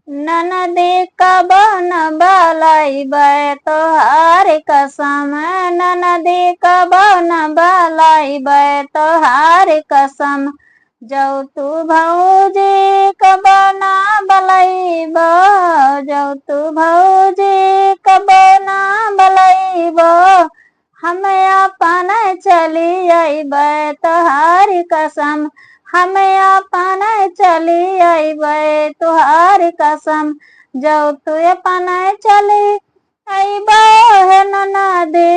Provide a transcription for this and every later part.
ननदी कब न बलैबै तोहार कसम, ननदी कब न बलैबै तोहार कसम। जौ तू भौजी कब न बलैबो, जौ तू भौजी कब न बलैबो, हम अपन चली अइबै तोहार कसम, हम अपन चली अइबै तोहार कसम। जौ तू अपन चली अइबो हे ननदी,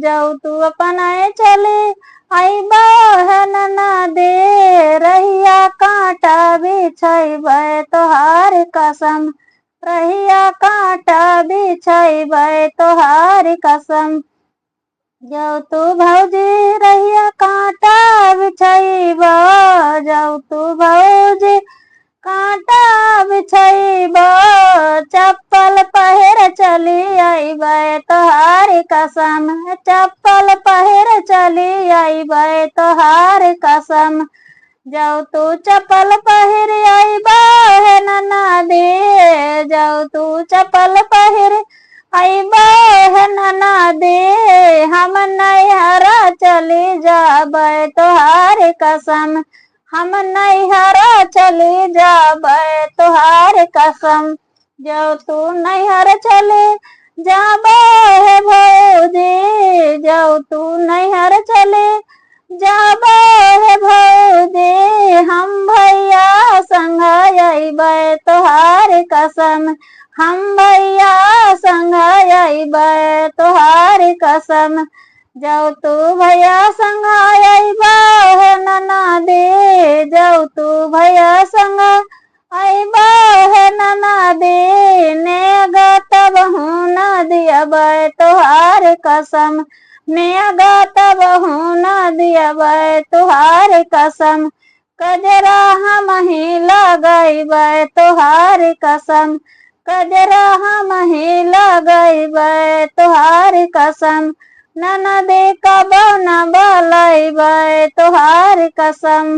जौ तू अपन चली अइबो हे ननदी, रहिया कांटा बिछैबै तोहार कसम, रहिया कांटा बिछैबै तोहार कसम। जौ तू भौजी रहिया कांटा बिछैबो, जौ तू भौजी कांटा बिछैबो, चप्पल पहिर चली अइबै तोहार कसम, चप्पल पहिर चली अइबै तोहार कसम। जौ तू चप्पल पहिर अइबो हे ननदी, जौ तू चप्पल पहिर अइबो हे ननदी, हम नैहर चली जाबै तोहार कसम, हम नैहर चली जाबै तोहार कसम। जौ तू नैहर चली जाबै हे भौजी, जौ तू नैहर चली जाबै हे भौजी, हम भैया संग अइबै तोहार कसम, हम भैया संग अइबै तोहार कसम। जौ तू भैया संग अइबो हे ननदी, जौ तू भैया संग अइबो हे ननदी, नेग तबहु न दियबै तोहार कसम, नेग तबहु न दियबै तोहार कसम। कजरा हमहि लगैबै तोहार कसम, कजरा हमहि लगैबै तोहार कसम, ननदी कब न बलैबै तोहार कसम।